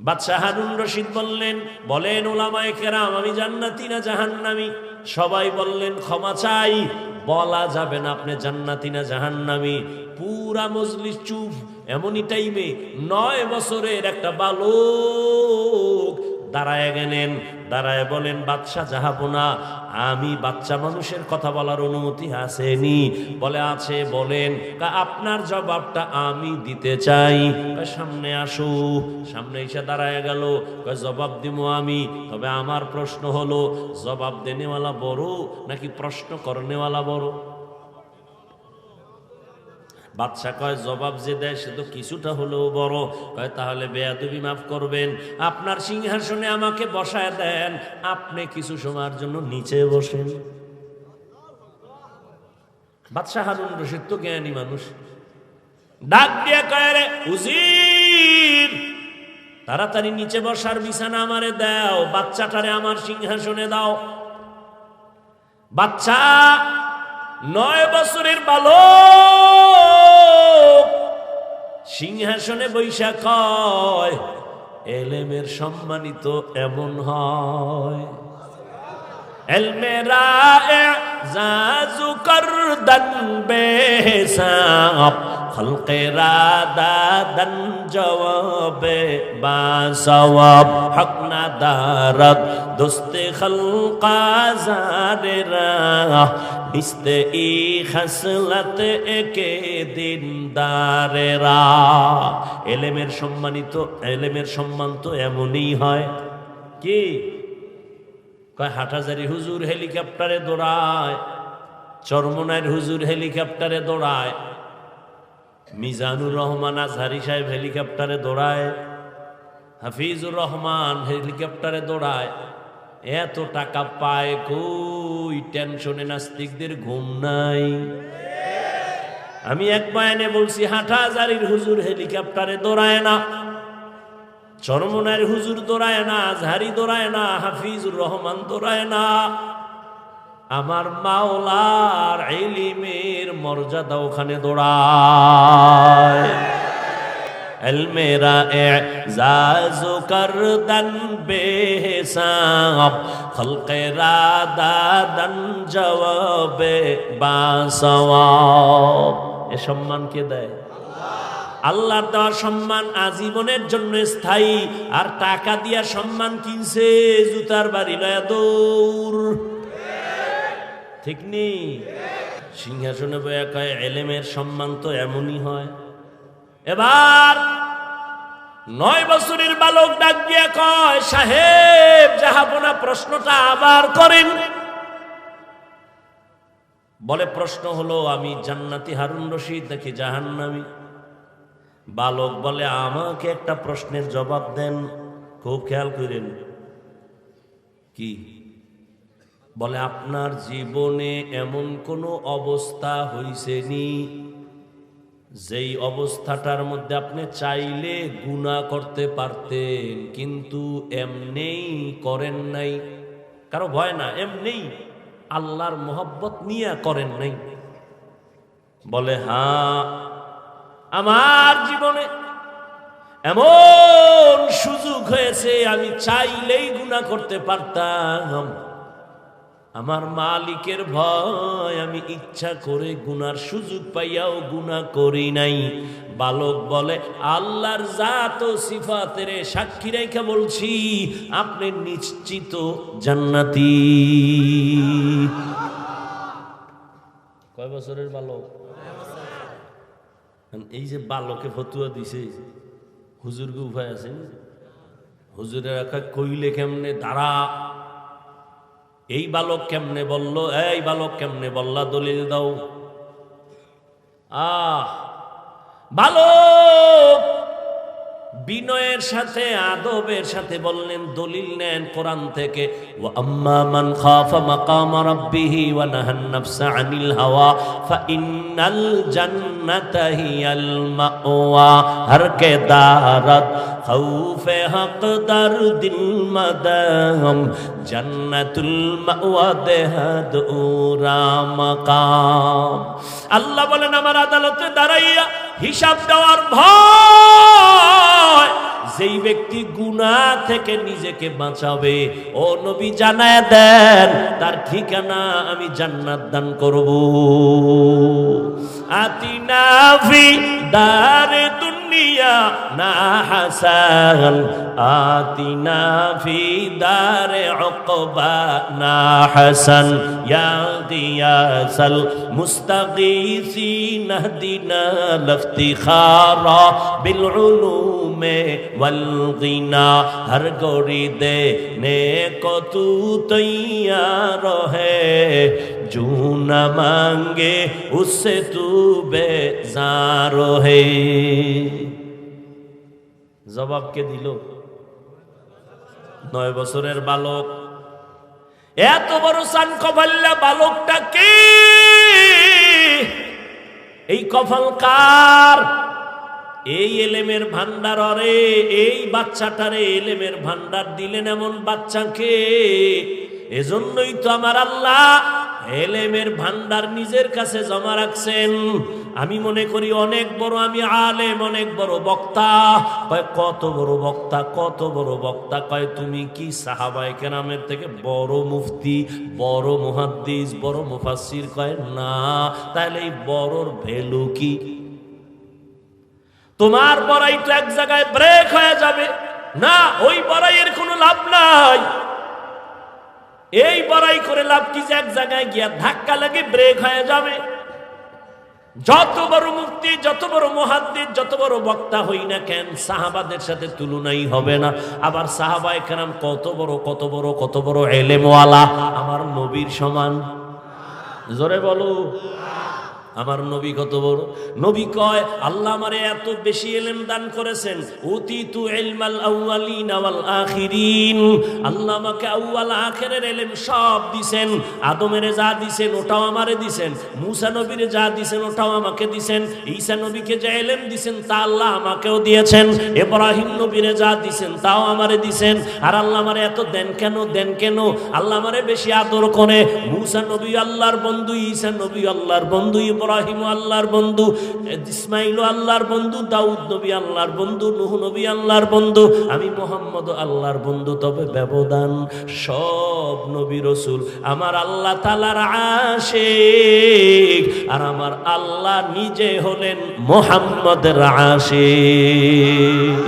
বাদশাহ হারুন রশিদ বললেন, বলেন উলামায়ে কেরাম আমি জান্নাতি না জাহান্নামী? সবাই বললেন ক্ষমা চাই, বলা যাবে না আপনি জান্নাতি না জাহান্নামী। পুরা মজলিস চুপ। এমনই টাইমে 9 বছরের একটা বালক দাঁড়ায় গেলেন, দাঁড়ায় বলেন, বাদশাহ জাহাপনা, আমি বাচ্চা মানুষের কথা বলার অনুমতি আসেনি? বলে আছে। বলেন। আপনার জবাবটা আমি দিতে চাই। সামনে আসো। সামনে এসে দাঁড়ায় গেল। জবাব দিব আমি, তবে আমার প্রশ্ন হলো জবাব দেনেওয়ালা বড় নাকি প্রশ্ন করনেওয়ালা বড়? বাদশা কয়, জবাব যে দেয় সে তো কিছুটা হলেও বড়। কয় তাহলে বেয়াদবি মাফ করবেন, আপনার সিংহাসনে আমাকে বসায় দেন, আপনি কিছু সময়ের জন্য নিচে বসেন। বাদশা হারুন রশিদ তো জ্ঞানী মানুষ, ডাক দিয়ে কয়, রে উজির, তাড়াতাড়ি নিচে বসার বিছানা আমারে দাও, বাচ্চাটারে আমার সিংহাসনে দাও। বাচ্চা 9 বছরের বালক সিংহাসনে বৈশা কয়, এলেমের সম্মানিত এমন হয়, এলমেরা এজাজু করদান বেহিসাব, খলকেরা দাদান জওয়াবে বাসওয়াব, হক না দারদ দোস্তে খলকা জারেরা, নিস্তে ই খাসলাত একে দিনদারেরা। এলেমের সম্মানিত, এলেমের সম্মান তো এমনই হয়। কি কয়? হাটহাজারী হুজুর হেলিকপ্টারে দৌড়ায়, চরমনাইর হুজুর হেলিকপ্টারে দৌড়ায়, মিজানুর রহমান আজহারি সাহেব হেলিকপ্টারে দৌড়ায়, হাফিজুর রহমান হেলিকপ্টারে দৌড়ায়। এত টাকা পায় কই? টেনশনে নাস্তিকদের ঘুম নাই। আমি এক বয়ানে বলছি, হাটহাজারীর হুজুর হেলিকপ্টারে দৌড়ায় না, চরমনাইর হুজুর দৌড়ায় না, আজহারি দৌড়ায় না, হাফিজুর রহমান দৌড়ায় না। আমার মাওলার ইলমের মর্যাদা ওখানে দৌড়ায়। এলমেরা এজাজু করদান বেহিসাব, খলকেরা দাদান জওয়াবে বাসওয়াব। এ সম্মান কে দেয়? আল্লাহর দেওয়া সম্মান আজীবনের জন্য স্থায়ী। আর টাকা দিয়া সম্মান কিনছে, জুতার বাড়ি লয়া দৌড়। ঠিক নেই? সিংহাসনে বয়া কয়, এলেমের সম্মান তো এমনই হয়। এবার 9 বছরের বালক ডাক দিয়া কয়, সাহেব জাহাপনা, প্রশ্নটা আবার করেন। বলে, প্রশ্ন হলো আমি জান্নাতি হারুন রশিদ নাকি জাহান্নামী? বালক বলে, আমাকে একটা প্রশ্নের জবাব দেন। খুব খেয়াল করেন। কি বলে? আপনার জীবনে এমন কোনো অবস্থা হইছেনি যেই অবস্থাটার মধ্যে আপনি চাইলে গুনাহ করতে পারতেন, কিন্তু এমনেই করেন নাই? কারো ভয় না, এমনেই আল্লাহর মোহব্বত নিয়ে করেন নাই? বলে, হ্যাঁ, আমার জীবনে এমন সুযোগ হয়েছে আমি চাইলেই গুনাহ করতে পারতাম, আমার মালিকের ভয় আমি ইচ্ছা করে গুনার সুযোগ পাইয়াও গুনাহ করি নাই। বালক বলে, আল্লাহর জাত ও সিফাতের সাক্ষী রেখে বলছি, আপনি নিশ্চিত জান্নাতি। কয় বছরের বালক? এই যে বালকে ফতুয়া দিছে, হুজুরকে উপায় আছে? হুজুরের একা কইলে কেমনে দাঁড়া? এই বালক কেমনে বলল? এই বালক কেমনে বললা? দলিল দাও। বালক বিনয়ের সাথে আদবের সাথে বললেন, দলিল নেন কোরআন থেকে। ওয়া আম্মা মান খাফা মাকাম রাব্বিহি ওয়া নাহান নাফসা আনিল হাওয়া ফাইন্নাল জান্নাতা হিয়াল মাওয়া, হর কে দারাত খাউফে হক দার দিল মাদাম, জান্নাতুল মাওয়া দেহাদ উরা মাকাম। আল্লাহ বলেন, আমার আদালতে দাঁড়াইয়া হিসাব দেওয়ার ভয় যেই ব্যক্তি গুনাহ থেকে নিজেকে বাঁচাবে, ও নবী জানায় দেন তার ঠিকানা আমি জান্নাত দান করব। আতিনা ফি দারে দুনিয়া না হাসান, আতিনা ফি দারে উকবা না হাসান, ইয়া গিয়াসাল মুস্তাগীসিন হদিনা লফতিখারা বিল উলুমে ওয়াল গিনা, হর গরি দেনে को तू तैयार है, जो न मांगे उससे तू बेजार है। জবাব কে দিল? 9 বছরের বালক। এত বড় সান কপাল্লা বালকটা কে? এই কপাল কার? এই এলেমের ভান্ডার, রে এই বাচ্চাটারে এলেমের ভান্ডার দিলেন এমন বাচ্চাকে। এজন্যই তো আমার আল্লাহ এলেমের ভান্ডার নিজের কাছে জমা রাখছেন। আমি মনে করি অনেক বড় আমি আলেম, অনেক বড় বক্তা। কয় কত বড় বক্তা, কত বড় বক্তা? কয় তুমি কি সাহাবায়ে কেরামের থেকে বড় মুফতি, বড় মুহাদ্দিস, বড় মুফাসসির? কয় না। তাহলে এই বড়র ভ্যালু কি? তোমার বড়াই তো এক জায়গায় ব্রেক হয়ে যাবে না, ওই বড়াইয়ের কোনো লাভ নাই। এই বড়াই করে লাভ কি যে এক জায়গায় গিয়া ধাক্কা লাগে ব্রেক হয়ে যাবে? যত বড় মুফতি, যত বড় মুহাদ্দিস, যত বড় বক্তা হই না কেন, সাহাবাদের সাথে তুলনাই হবে না। আবার সাহাবায়ে কেরাম কত বড় কত বড় কত বড় এলেমওয়ালা, আমার নবীর সমান? জোরে বলো, আমার নবী কত বড়? নবী কয় আল্লাহ আমারে এত বেশি ইলম দান করেছেন, উতিতু ইলমাল আউয়ালিন ওয়াল আখিরিন। আল্লাহ আমাকে আউয়াল আখিরের ইলম সব দিবেন। আদমের যা দিবেন ওটাও আমারে দিবেন, মুসা নবীরে যা দিবেন ওটাও আমাকে দিবেন, ঈসা নবীকে যে ইলম দিবেন তা আল্লাহ আমাকেও দিয়েছেন, ইব্রাহিম নবীরে যা দিবেন তাও আমারে দিবেন। আর আল্লাহ আমারে এত দেন কেন? দেন কেন? আল্লাহ আমারে বেশি আদর করে। মুসা নবী আল্লাহর বন্ধু, ঈসা নবী আল্লাহর বন্ধু, ইব্রাহিম আল্লাহর বন্ধু, ইসমাইল আল্লাহর বন্ধু, দাউদ নবী আল্লাহর বন্ধু, নূহ নবী আল্লাহর বন্ধু, আমি মুহাম্মদ আল্লাহর বন্ধু। তবে ব্যবধান, সব নবী রাসূল আমার আল্লাহ তাআলার আশিক, আর আমার আল্লাহ নিজে হলেন মুহাম্মদের আশিক।